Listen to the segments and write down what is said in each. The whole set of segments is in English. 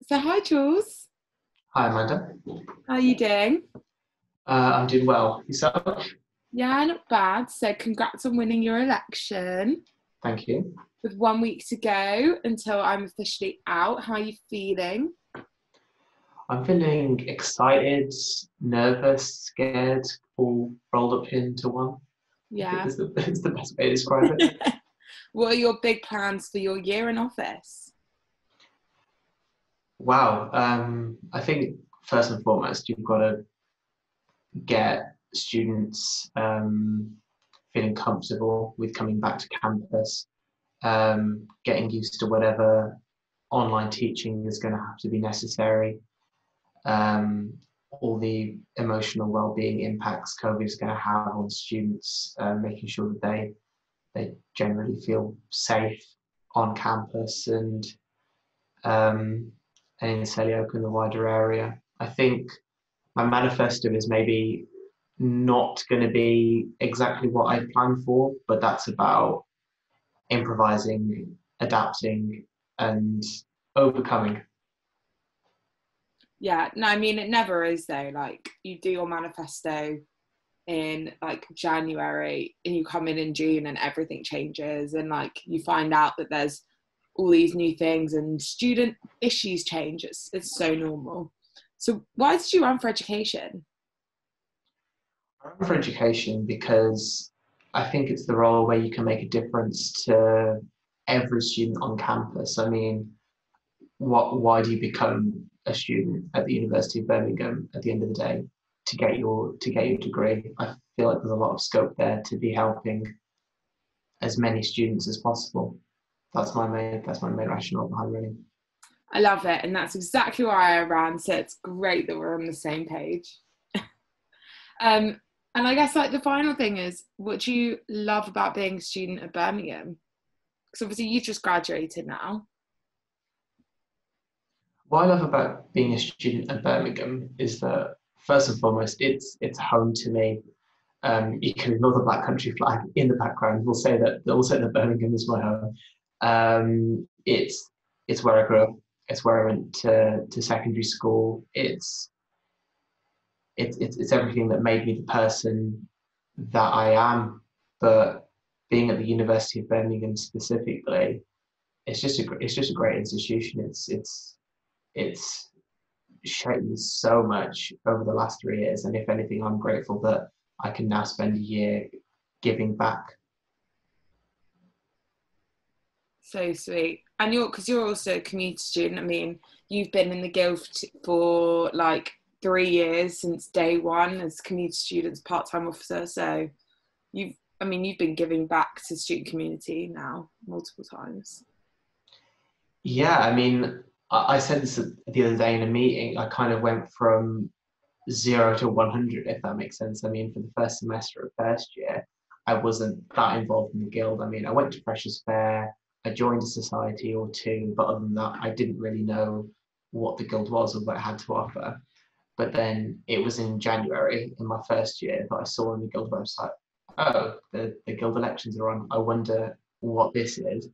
So hi Jules, Hi, Amanda. how are you doing? I'm doing well. Yourself? Yeah, not bad. So congrats on winning your election. Thank you. With 1 week to go until I'm officially out, how are you feeling? I'm feeling excited, nervous, scared, all rolled up into one. I think Yeah. is the best way to describe it. What are your big plans for your year in office? Wow. I think first and foremost, you've got to get students feeling comfortable with coming back to campus, getting used to whatever online teaching is going to have to be necessary, um, all the emotional well-being impacts COVID is going to have on students, making sure that they generally feel safe on campus um, and in Selyoke and the wider area. I think my manifesto is maybe not going to be exactly what I planned for, but that's about improvising, adapting, and overcoming. Yeah, no, I mean it never is though. Like you do your manifesto in like January and you come in June and everything changes and like you find out that there's all these new things and student issues change. It's so normal. So why did you run for education? I run for education because I think it's the role where you can make a difference to every student on campus. I mean, why do you become a student at the University of Birmingham at the end of the day? To get your degree. I feel like there's a lot of scope there to be helping as many students as possible. That's my main rationale behind running. I love it, and that's exactly why I ran. So it's great that we're on the same page. Um, and I guess like the final thing is, what do you love about being a student at Birmingham? Because obviously you've just graduated now. What I love about being a student at Birmingham is that first and foremost, it's home to me. You can ignore the Black Country flag in the background. We'll say that Birmingham is my home. It's where I grew up. It's where I went to secondary school. It's everything that made me the person that I am. But being at the University of Birmingham specifically, it's just a great institution. It's shaped me so much over the last 3 years, and if anything, I'm grateful that I can now spend a year giving back. So sweet. And because you're also a community student. I mean, you've been in the guild for like 3 years since day one as community students, part-time officer. So you've been giving back to the student community now multiple times. Yeah, I mean, I said this the other day in a meeting. I kind of went from 0 to 100, if that makes sense. I mean, for the first semester of first year, I wasn't that involved in the guild. I mean, I went to Freshers' Fair, I joined a society or two, but other than that, I didn't really know what the guild was or what it had to offer. But then it was in January in my first year that I saw on the guild website, oh, the guild elections are on. I wonder what this is.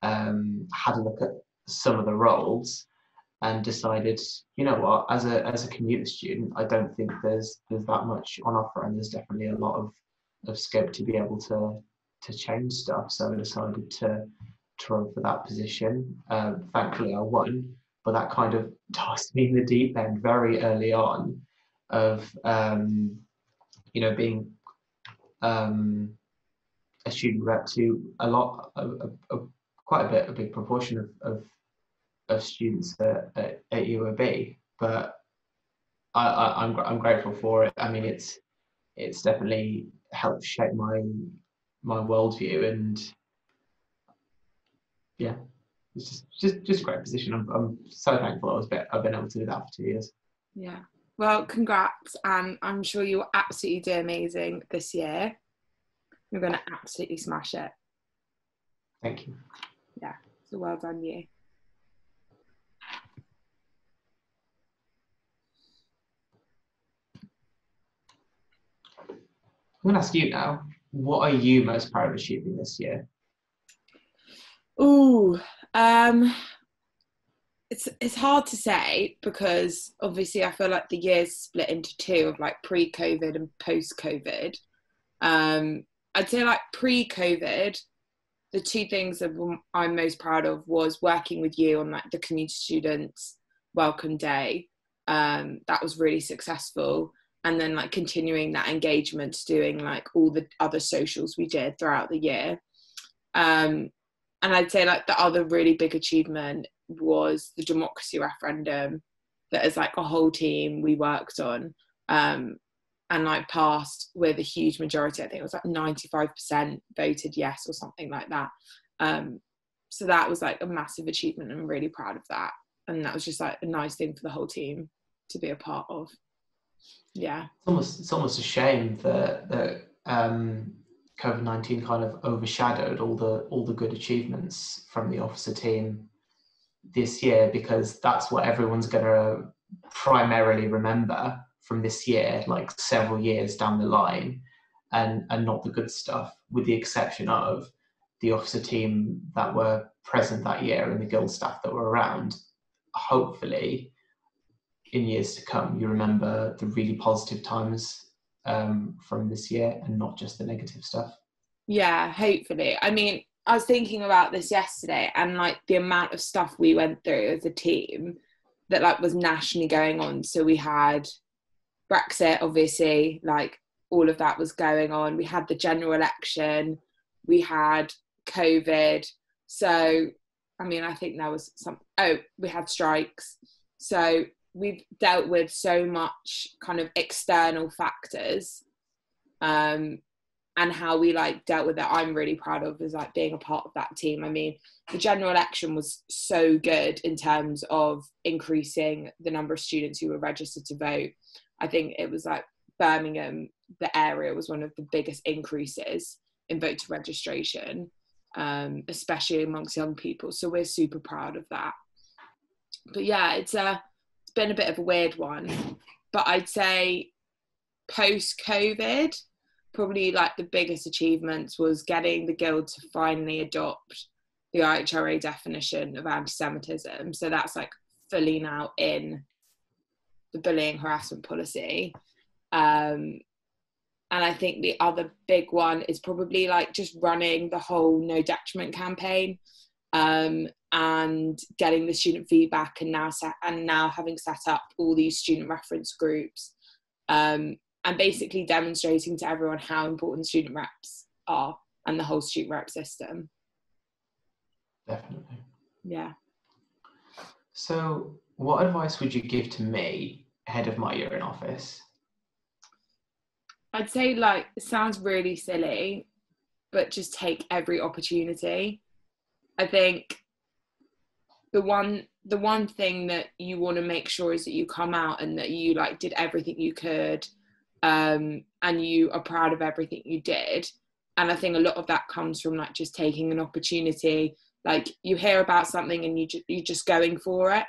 Had a look at some of the roles and decided, you know what, as a commuter student, I don't think there's that much on offer, and there's definitely a lot of scope to be able to change stuff. So I decided to run for that position. Thankfully, I won, but that kind of tossed me in the deep end very early on of being um, a student rep to a lot quite a big proportion of students at UOB, but I'm grateful for it. I mean, it's definitely helped shape my worldview, and yeah, it's just a great position. I'm so thankful I've been able to do that for 2 years. Yeah. Well, congrats, and I'm sure you'll absolutely do amazing this year. You're going to absolutely smash it. Thank you. Yeah. So well done, you. I'm going to ask you now. What are you most proud of achieving this year? Ooh, um, it's hard to say, because obviously I feel like the year's split into two, of like pre-COVID and post-COVID. I'd say like pre-COVID, the two things that I'm most proud of was working with you on like the community students welcome day. That was really successful. And then like continuing that engagement, doing like all the other socials we did throughout the year. And I'd say like the other really big achievement was the democracy referendum, that as like a whole team we worked on, and like passed with a huge majority. I think it was like 95% voted yes or something like that. So that was like a massive achievement, and I'm really proud of that. And that was just like a nice thing for the whole team to be a part of. Yeah. It's almost a shame that COVID-19 kind of overshadowed all the good achievements from the officer team this year, because that's what everyone's going to primarily remember from this year, like several years down the line, and not the good stuff, with the exception of the officer team that were present that year and the guild staff that were around. Hopefully, in years to come, you remember the really positive times from this year, and not just the negative stuff. Yeah, hopefully. I mean, I was thinking about this yesterday, and like the amount of stuff we went through as a team that like was nationally going on. So we had Brexit, obviously, like all of that was going on. We had the general election, we had COVID. So, I mean, I think there was we had strikes. So we've dealt with so much kind of external factors, and how we like dealt with it, I'm really proud of, is like being a part of that team. I mean, the general election was so good in terms of increasing the number of students who were registered to vote. I think it was like Birmingham, the area, was one of the biggest increases in voter registration, especially amongst young people. So we're super proud of that. But yeah, it's been a bit of a weird one. But I'd say post-COVID, probably like the biggest achievements was getting the guild to finally adopt the IHRA definition of anti-Semitism. So that's like fully now in the bullying harassment policy. And I think the other big one is probably like just running the whole no detriment campaign, and getting the student feedback, and now having set up all these student reference groups, and basically demonstrating to everyone how important student reps are, and the whole student rep system. Definitely. Yeah. So what advice would you give to me ahead of my year in office? I'd say, like, it sounds really silly, but just take every opportunity. I think the one thing that you want to make sure is that you come out and that you like did everything you could, and you are proud of everything you did. And I think a lot of that comes from like just taking an opportunity. Like, you hear about something and you're just going for it,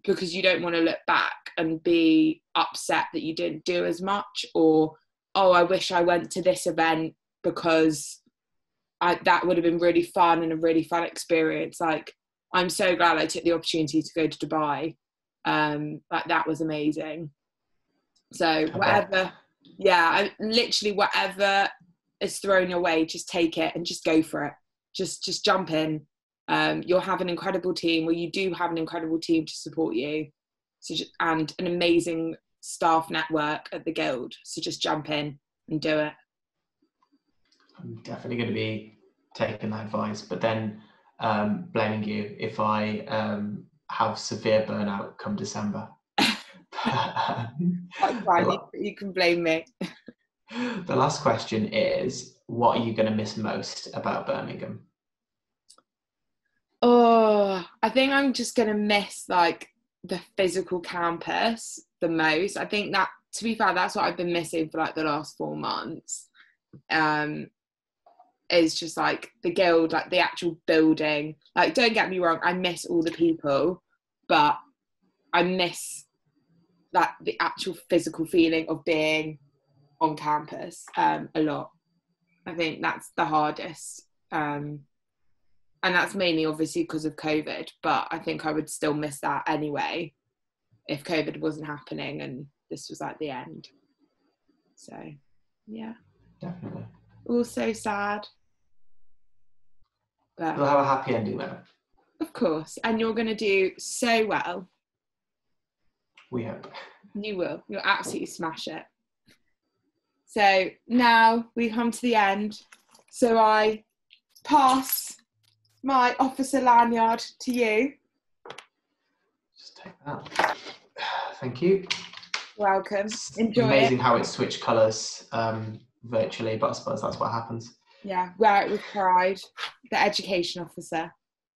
because you don't want to look back and be upset that you didn't do as much, or, oh, I wish I went to this event because that would have been really fun and a really fun experience. Like, I'm so glad I took the opportunity to go to Dubai. Like, that was amazing. So whatever is thrown your way, just take it and just go for it. Just jump in. You'll have an incredible team, you do have an incredible team to support you. So and an amazing staff network at the Guild. So just jump in and do it. I'm definitely going to be taking that advice, but then blaming you if I have severe burnout come December. That's fine, you can blame me. The last question is, what are you going to miss most about Birmingham? Oh, I think I'm just going to miss like the physical campus the most. I think that, to be fair, that's what I've been missing for like the last 4 months. Is just like the Guild, like the actual building. Like, don't get me wrong, I miss all the people, but I miss like the actual physical feeling of being on campus a lot. I think that's the hardest. And And that's mainly obviously because of COVID, but I think I would still miss that anyway if COVID wasn't happening and this was like the end. So, yeah. Definitely. Also sad. But We'll have a happy ending though. of course. And you're going to do so well. We hope. You will. You'll absolutely smash it. So now we come to the end. So I pass my officer lanyard to you. Just take that. Thank you. Welcome. Enjoy it. Amazing how it switched colours virtually, but I suppose that's what happens. Yeah, wear it with pride. The education officer.